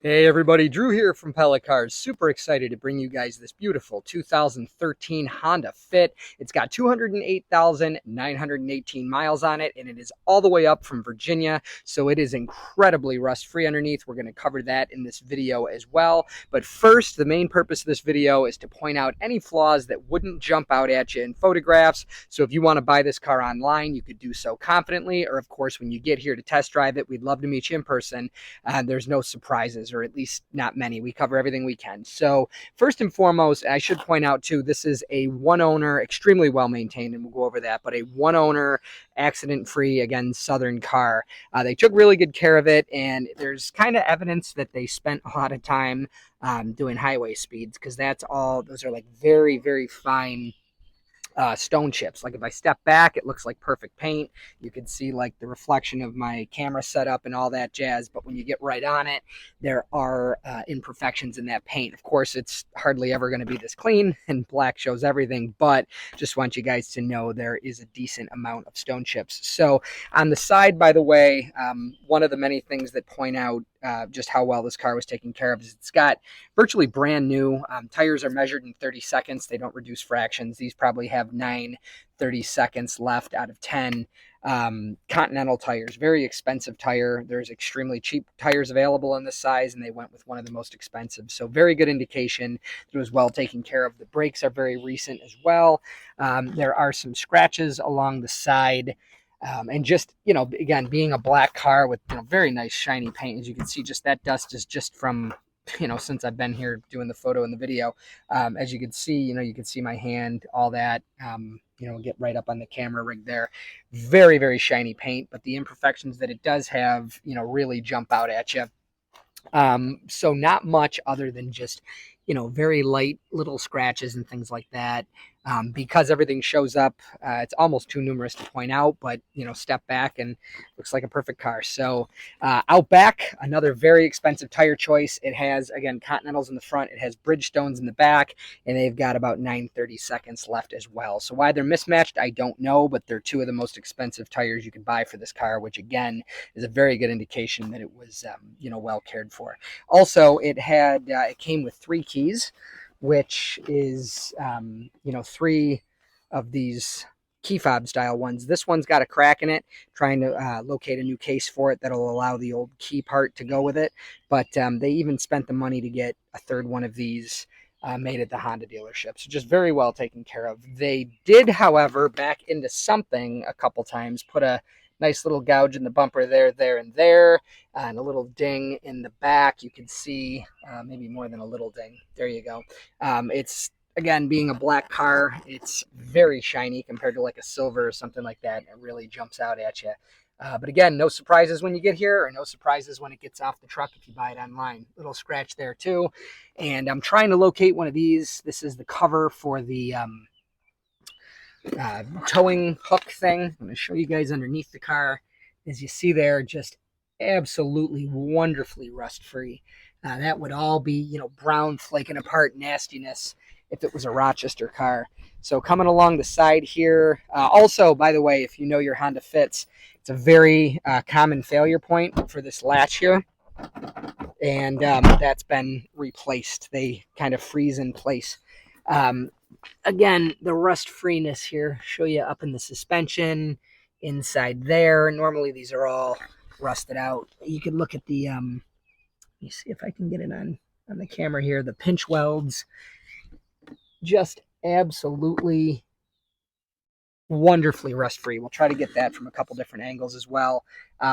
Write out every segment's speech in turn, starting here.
Hey everybody, Drew here from Pella Cars. Super excited to bring you guys this beautiful 2013 Honda Fit. It's got 208,918 miles on it, and it is all the way up from Virginia, so it is incredibly rust-free underneath. We're going to cover that in this video as well. But first, the main purpose of this video is to point out any flaws that wouldn't jump out at you in photographs. So if you want to buy this car online, you could do so confidently, or of course, when you get here to test drive it, we'd love to meet you in person. There's no surprises, or at least not many. We cover everything we can. So first and foremost, I should point out too, this is a one owner, extremely well maintained, and we'll go over that, but a one owner, accident free, again, Southern car. They took really good care of it, and there's kind of evidence that they spent a lot of time doing highway speeds, because those are like very, very fine stone chips. Like if I step back, it looks like perfect paint. You can see like the reflection of my camera setup and all that jazz. But when you get right on it, there are imperfections in that paint. Of course, it's hardly ever going to be this clean, and black shows everything. But just want you guys to know there is a decent amount of stone chips. So on the side, by the way, one of the many things that point out just how well this car was taken care of is it's got virtually brand new tires. Are measured in 30 seconds. They don't reduce fractions. These probably have 30 seconds left out of 10. Continental tires, very expensive tire. There's extremely cheap tires available in this size, and they went with one of the most expensive. So very good indication that it was well taken care of. The brakes are very recent as well. There are some scratches along the side. And just, again, being a black car with, very nice shiny paint, as you can see, just that dust is just from, since I've been here doing the photo and the video. As you can see, you can see my hand, all that, get right up on the camera rig there. Very, very shiny paint, but the imperfections that it does have, really jump out at you. So not much other than just, very light little scratches and things like that. Because everything shows up, it's almost too numerous to point out, but, step back and looks like a perfect car. So out back, another very expensive tire choice. It has, again, Continentals in the front. It has Bridgestones in the back, and they've got about 930 seconds left as well. So why they're mismatched, I don't know, but they're two of the most expensive tires you can buy for this car, which, again, is a very good indication that it was, well cared for. Also, it came with 3 keys, which is, 3 of these key fob style ones. This one's got a crack in it, trying to locate a new case for it that'll allow the old key part to go with it. But they even spent the money to get a third one of these made at the Honda dealership. So just very well taken care of. They did, however, back into something a couple times, put a nice little gouge in the bumper there, and there, and a little ding in the back. You can see maybe more than a little ding. There you go. It's, again, being a black car, it's very shiny compared to like a silver or something like that. It really jumps out at you. But again, no surprises when you get here, or no surprises when it gets off the truck if you buy it online. Little scratch there too. And I'm trying to locate one of these. This is the cover for the towing hook thing. I'm going to show you guys underneath the car. As you see there, just absolutely wonderfully rust-free. That would all be, brown flaking apart nastiness if it was a Rochester car. So coming along the side here, also, by the way, if you know your Honda Fits, it's a very common failure point for this latch here. And that's been replaced. They kind of freeze in place. Again, the rust freeness here, show you up in the suspension, inside there. Normally these are all rusted out. You can look at the, let me see if I can get it on the camera here, the pinch welds, just absolutely wonderfully rust-free. We'll try to get that from a couple different angles as well.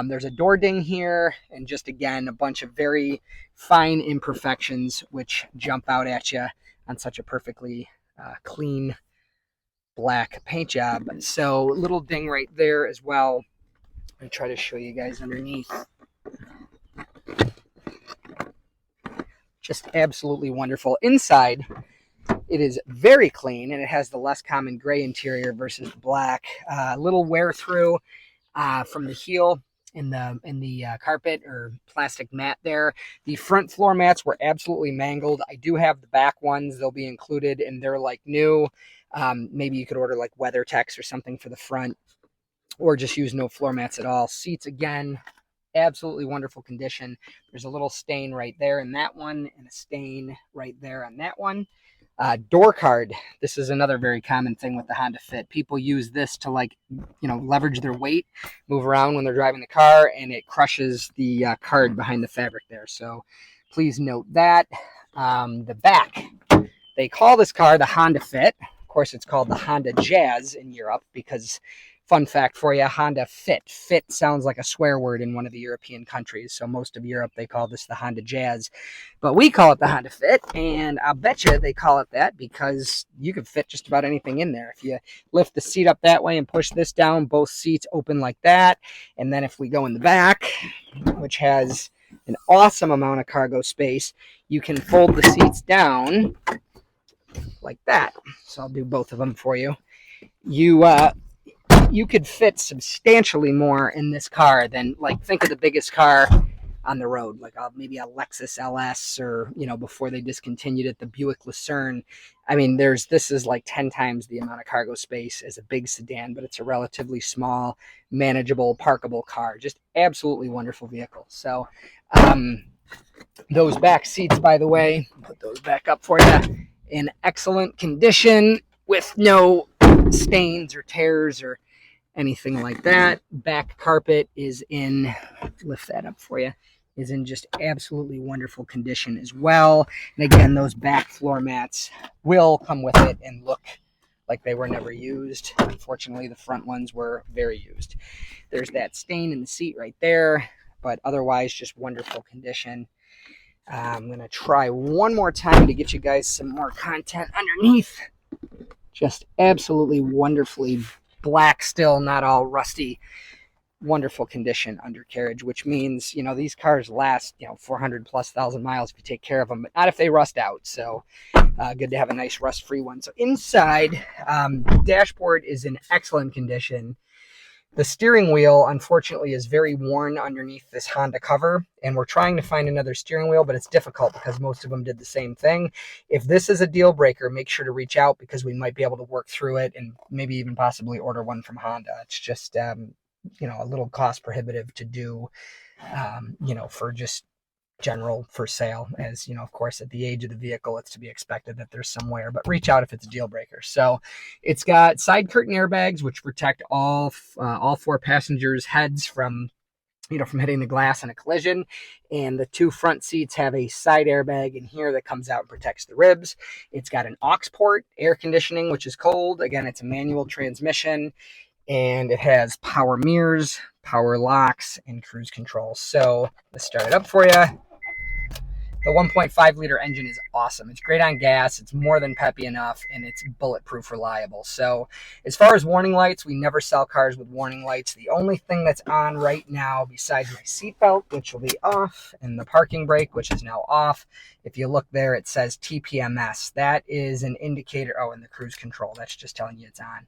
There's a door ding here, and just, again, a bunch of very fine imperfections which jump out at you on such a perfectly clean black paint job. So little ding right there as well. I'm going to try to show you guys underneath. Just absolutely wonderful. Inside, it is very clean, and it has the less common gray interior versus the black. Little wear through from the heel in the carpet or plastic mat there. The front floor mats were absolutely mangled. I do have the back ones. They'll be included, and they're like new. Maybe you could order like WeatherTex or something for the front, or just use no floor mats at all. Seats, again, absolutely wonderful condition. There's a little stain right there in that one and a stain right there on that one. Door card. This is another very common thing with the Honda Fit. People use this to, like, leverage their weight, move around when they're driving the car, and it crushes the card behind the fabric there. So please note that. The back. They call this car the Honda Fit. Of course, it's called the Honda Jazz in Europe because, fun fact for you, Honda Fit. Fit sounds like a swear word in one of the European countries. So most of Europe, they call this the Honda Jazz. But we call it the Honda Fit, and I bet you they call it that because you can fit just about anything in there. If you lift the seat up that way and push this down, both seats open like that. And then if we go in the back, which has an awesome amount of cargo space, you can fold the seats down like that. So I'll do both of them for you. You could fit substantially more in this car than, like, think of the biggest car on the road, like maybe a Lexus LS, or before they discontinued it, the Buick Lucerne. I mean, this is like 10 times the amount of cargo space as a big sedan, but it's a relatively small, manageable, parkable car. Just absolutely wonderful vehicle. So those back seats, by the way, put those back up for you, in excellent condition with no stains or tears or anything like that. Back carpet is in, lift that up for you, is in just absolutely wonderful condition as well. And again, those back floor mats will come with it and look like they were never used. Unfortunately, the front ones were very used. There's that stain in the seat right there, but otherwise just wonderful condition. I'm going to try one more time to get you guys some more content underneath. Just absolutely wonderfully black still, not all rusty. Wonderful condition undercarriage, which means, these cars last, 400 plus thousand miles if you take care of them, but not if they rust out. So good to have a nice rust-free one. So inside, dashboard is in excellent condition. The steering wheel, unfortunately, is very worn underneath this Honda cover, and we're trying to find another steering wheel, but it's difficult because most of them did the same thing. If this is a deal breaker, make sure to reach out because we might be able to work through it and maybe even possibly order one from Honda. It's just, a little cost prohibitive to do, for just general for sale, as of course, at the age of the vehicle, it's to be expected that there's somewhere, but reach out if it's a deal breaker. So it's got side curtain airbags, which protect all four passengers' heads from hitting the glass in a collision. And the two front seats have a side airbag in here that comes out and protects the ribs. It's got an aux port, air conditioning, which is cold. Again, it's a manual transmission, and it has power mirrors, power locks, and cruise control. So let's start it up for you. The 1.5 liter engine is awesome. It's great on gas. It's more than peppy enough, and it's bulletproof reliable. So as far as warning lights, we never sell cars with warning lights. The only thing that's on right now, besides my seatbelt, which will be off, and the parking brake, which is now off, if you look there, it says TPMS. That is an indicator. Oh, and the cruise control. That's just telling you it's on.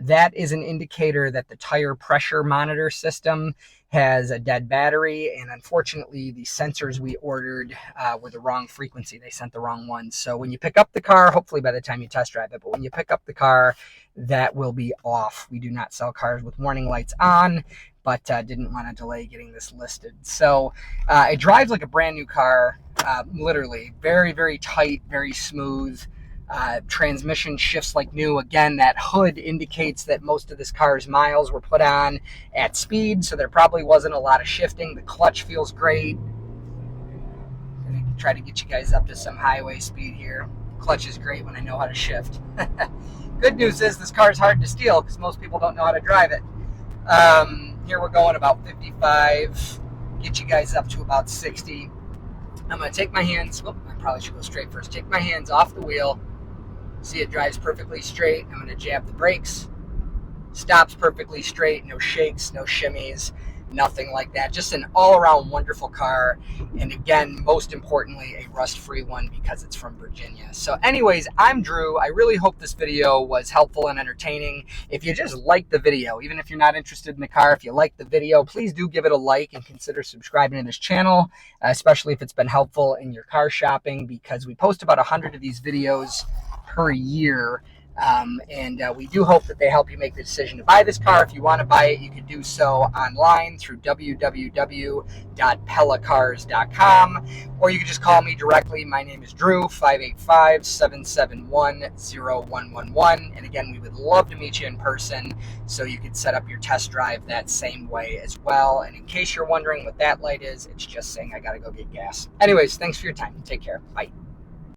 That is an indicator that the tire pressure monitor system has a dead battery, and unfortunately the sensors we ordered were the wrong frequency. They sent the wrong ones. So when you pick up the car, hopefully by the time you test drive it, but when you pick up the car, that will be off. We do not sell cars with warning lights on, but didn't want to delay getting this listed. So it drives like a brand new car, literally. Very, very tight, very smooth. Transmission shifts like new. Again, that hood indicates that most of this car's miles were put on at speed, so there probably wasn't a lot of shifting. The clutch feels great. I'm going to try to get you guys up to some highway speed here. Clutch is great when I know how to shift. Good news is this car is hard to steal because most people don't know how to drive it. Here we're going about 55, get you guys up to about 60. I'm going to take my hands, I probably should go straight first. Take my hands off the wheel. See, it drives perfectly straight. I'm going to jab the brakes. Stops perfectly straight. No shakes, no shimmies, nothing like that. Just an all-around wonderful car. And again, most importantly, a rust-free one because it's from Virginia. So anyways, I'm Drew. I really hope this video was helpful and entertaining. If you just like the video, even if you're not interested in the car, if you like the video, please do give it a like and consider subscribing to this channel, especially if it's been helpful in your car shopping, because we post about 100 of these videos per year. And we do hope that they help you make the decision to buy this car. If you want to buy it, you can do so online through www.pellacars.com, or you can just call me directly. My name is Drew, 585-771-0111. And again, we would love to meet you in person so you can set up your test drive that same way as well. And in case you're wondering what that light is, it's just saying I gotta go get gas. Anyways, thanks for your time. Take care. Bye.